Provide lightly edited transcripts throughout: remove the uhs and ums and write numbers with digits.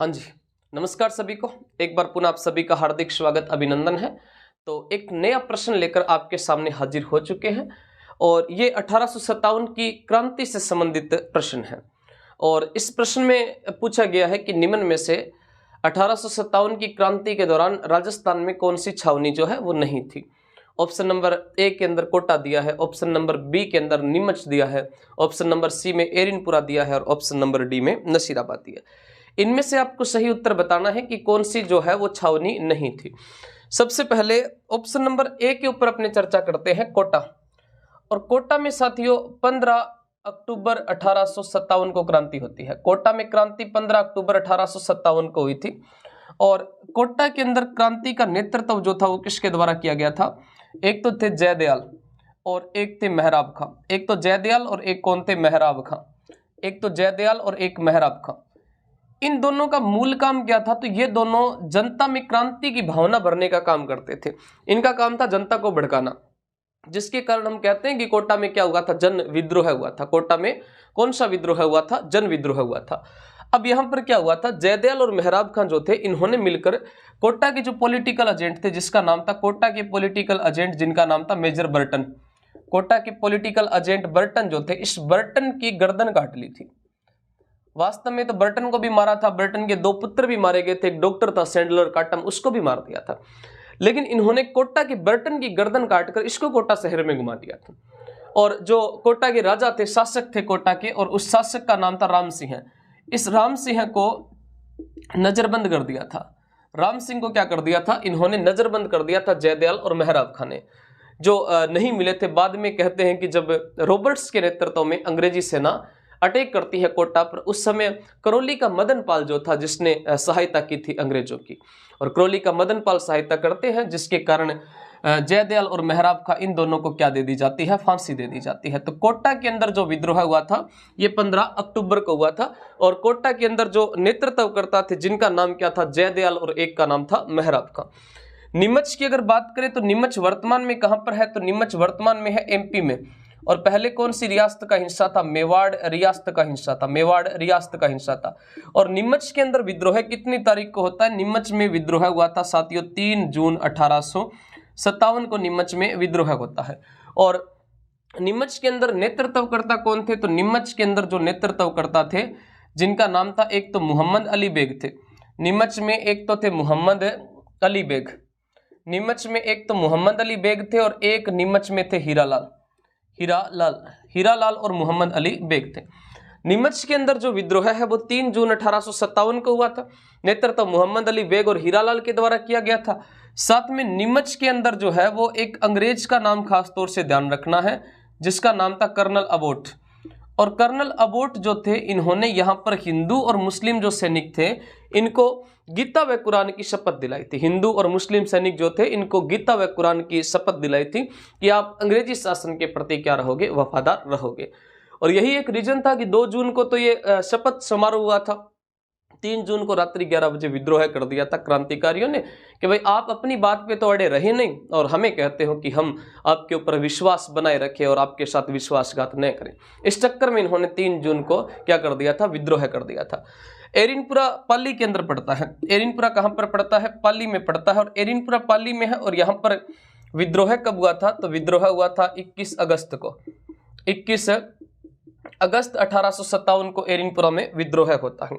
हाँ जी, नमस्कार सभी को। एक बार पुनः आप सभी का हार्दिक स्वागत अभिनंदन है। तो एक नया प्रश्न लेकर आपके सामने हाजिर हो चुके हैं और ये 1857 की क्रांति से संबंधित प्रश्न है। और इस प्रश्न में पूछा गया है कि निम्न में से 1857 की क्रांति के दौरान राजस्थान में कौन सी छावनी जो है वो नहीं थी। ऑप्शन नंबर ए के अंदर कोटा दिया है, ऑप्शन नंबर बी के अंदर नीमच दिया है, ऑप्शन नंबर सी में एरिनपुरा दिया है और ऑप्शन नंबर डी में नसीराबाद दिया है। इनमें से आपको सही उत्तर बताना है कि कौन सी जो है वो छावनी नहीं थी। सबसे पहले ऑप्शन नंबर ए के ऊपर अपने चर्चा करते हैं, कोटा। और कोटा में साथियों 15 अक्टूबर 1857 को क्रांति होती है। कोटा में क्रांति 15 अक्टूबर 1857 को हुई थी। और कोटा के अंदर क्रांति का नेतृत्व जो था वो किसके द्वारा किया गया था? एक तो थे जयदयाल और एक थे मेहराब खां। एक तो जयदयाल और एक कौन थे? मेहराब खां। एक तो जयदयाल और एक मेहराब खां। इन दोनों का मूल काम क्या था? तो ये दोनों जनता में क्रांति की भावना भरने का काम करते थे। इनका काम था जनता को भड़काना, जिसके कारण हम कहते हैं कि कोटा में क्या हुआ था? जन विद्रोह हुआ था। कोटा में कौन सा विद्रोह हुआ था? जन विद्रोह हुआ था। अब यहां पर क्या हुआ था? जयदयाल और मेहराब खां जो थे, इन्होंने मिलकर कोटा के जो पॉलिटिकल एजेंट थे, जिसका नाम था कोटा के पॉलिटिकल एजेंट, जिनका नाम था मेजर बर्टन। कोटा के पॉलिटिकल एजेंट बर्टन जो थे, इस बर्टन की गर्दन काट ली थी। वास्तव में तो बर्टन को भी मारा था, बर्टन के दो पुत्र भी मारे गए थे। एक डॉक्टर था सैंडलर काटम, उसको भी मार दिया था। लेकिन इन्होंने कोटा के बर्टन की गर्दन काटकर इसको कोटा शहर में घुमा दिया था। और जो कोटा के राजा थे, शासक थे कोटा के, और उस शासक का नाम था राम सिंह। इस राम सिंह को नजरबंद कर दिया था। राम सिंह को क्या कर दिया था? इन्होंने नजरबंद कर दिया था जयदयाल और मेहराब खां ने, जो नहीं मिले थे। बाद में कहते हैं कि जब रॉबर्ट्स के नेतृत्व में अंग्रेजी सेना अटैक करती है कोटा पर, उस समय करौली का मदन पाल जो था, जिसने सहायता की थी अंग्रेजों की, और करौली का मदन पाल सहायता करते हैं, जिसके कारण जयदयाल और मेहराब खां इन दोनों को क्या दे दी जाती है? फांसी दे दी जाती है। तो कोटा के अंदर जो विद्रोह हुआ था ये 15 अक्टूबर को हुआ था। और कोटा के अंदर जो नेतृत्व करता थे, जिनका नाम क्या था? जयदयाल, और एक का नाम था मेहराब खां। नीमच की अगर बात करें तो नीमच वर्तमान में कहां पर है? तो नीमच वर्तमान में है एमपी में। और पहले कौन सी रियासत का हिस्सा था? मेवाड़ रियासत का हिस्सा था। मेवाड़ रियासत का हिस्सा था। और नीमच के अंदर विद्रोह कितनी तारीख को होता है? नीमच में विद्रोह हुआ था साथियों 3 जून 1857 को नीमच में विद्रोह होता है। और नीमच के अंदर नेतृत्वकर्ता कौन थे? तो नीमच के अंदर जो नेतृत्वकर्ता थे, जिनका नाम था, एक तो मोहम्मद अली बेग थे नीमच में। एक तो थे मोहम्मद अली बेग नीमच में, एक तो मोहम्मद अली बेग थे, और एक नीमच में थे हीरालाल और मोहम्मद अली बेग थे। नीमच के अंदर जो विद्रोह है वो 3 जून 1857 को हुआ था। नेतृत्व मोहम्मद अली बेग और हीरालाल के द्वारा किया गया था। साथ में नीमच के अंदर जो है वो एक अंग्रेज का नाम खास तौर से ध्यान रखना है, जिसका नाम था कर्नल अबोट। और कर्नल अबोट जो थे, इन्होंने यहाँ पर हिंदू और मुस्लिम जो सैनिक थे, इनको गीता व कुरान की शपथ दिलाई थी। हिंदू और मुस्लिम सैनिक जो थे, इनको गीता व कुरान की शपथ दिलाई थी कि आप अंग्रेजी शासन के प्रति क्या रहोगे? वफादार रहोगे। और यही एक रीजन था कि 2 जून को तो ये शपथ समारोह हुआ था। 3 जून को रात्रि 11 बजे विद्रोह कर दिया था क्रांतिकारियों ने कि भाई आप अपनी बात पे तो अड़े रहे नहीं, और हमें कहते हो कि हम आपके ऊपर विश्वास बनाए रखें और आपके साथ विश्वासघात न करें। इस चक्कर में इन्होंने 3 जून को क्या कर दिया था? विद्रोह कर दिया था। एरिनपुरा पाली के अंदर पड़ता है। एरिनपुरा कहां पर पड़ता है? पाली में पड़ता है। और एरिनपुरा पाली में है। और यहां पर विद्रोह कब हुआ था? तो विद्रोह हुआ था 21 अगस्त को। 21 अगस्त 1857 को एरिनपुरा में विद्रोह होता है।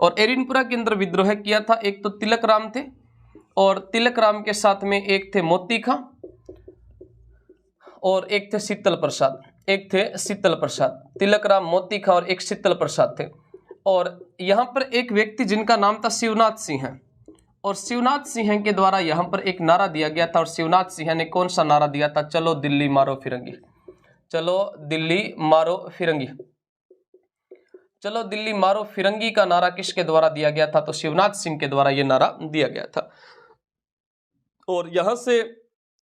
और एरिनपुरा के अंदर विद्रोह किया था, एक तो तिलक राम थे, और तिलक राम के साथ में एक थे मोती खां, और एक थे शीतल प्रसाद। तिलक राम, मोती खां और एक शीतल प्रसाद थे। और यहां पर एक व्यक्ति जिनका नाम था शिवनाथ सिंह है, और शिवनाथ सिंह के द्वारा यहां पर एक नारा दिया गया था। और शिवनाथ सिंह ने कौन सा नारा दिया था? चलो दिल्ली मारो फिरंगी। चलो दिल्ली मारो फिरंगी। चलो दिल्ली मारो फिरंगी का नारा किसके द्वारा दिया गया था? तो शिवनाथ सिंह के द्वारा यह नारा दिया गया था। और यहां से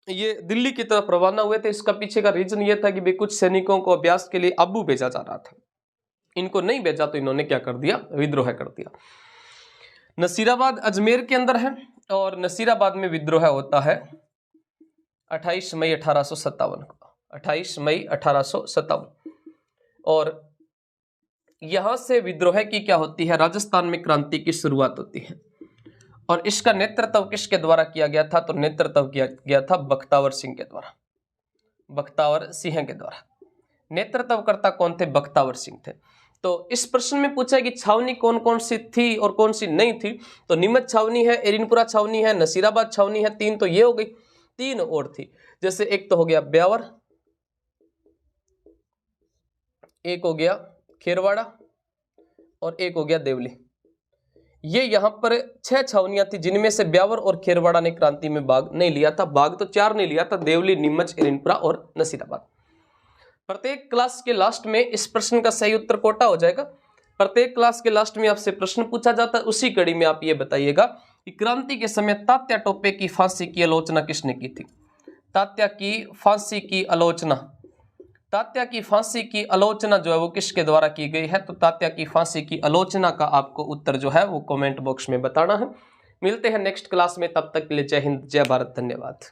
ये दिल्ली की तरफ रवाना हुए थे। इसका पीछे का रीजन ये था कि भाई कुछ सैनिकों को अभ्यास के लिए अब्बू भेजा जा रहा था, इनको नहीं भेजा तो इन्होंने क्या कर दिया? विद्रोह कर दिया। नसीराबाद अजमेर के अंदर है, और नसीराबाद में विद्रोह होता है 28 मई 1857 को। 28 मई 1857। और यहां से विद्रोह की क्या होती है, राजस्थान में क्रांति की शुरुआत होती है। और इसका नेतृत्व किसके द्वारा किया गया था, तो नेतृत्व किया गया था बख्तावर सिंह के द्वारा, बख्तावर सिंह के द्वारा। नेतृत्वकर्ता कौन थे, बख्तावर सिंह थे। तो इस प्रश्न में पूछा कि छावनी कौन कौन सी थी और कौन सी नहीं थी, तो नीमच छावनी है, एरिनपुरा छावनी है, नसीराबाद छावनी है, 3 तो ये हो गई, 3 और थी। जैसे एक तो हो गया ब्यावर, एक हो गया खेरवाड़ा और एक हो गया देवली। ये यहाँ पर 6 छावनियां थी, जिनमें से ब्यावर और खेरवाड़ा ने क्रांति में भाग नहीं लिया था। भाग तो 4 ने लिया था, देवली, नीमच, एरिनपुरा और नसीराबाद। प्रत्येक क्लास के लास्ट में इस प्रश्न का सही उत्तर कोटा हो जाएगा। प्रत्येक क्लास के लास्ट में आपसे प्रश्न पूछा जाता है। उसी कड़ी में आप ये बताइएगा कि क्रांति के समय तात्या टोपे की फांसी की आलोचना किसने की थी। तात्या की फांसी की आलोचना, तात्या की फांसी की आलोचना जो है वो किसके द्वारा की गई है, तो तात्या की फांसी की आलोचना का आपको उत्तर जो है वो कमेंट बॉक्स में बताना है। मिलते हैं नेक्स्ट क्लास में, तब तक के लिए जय हिंद, जय भारत, धन्यवाद।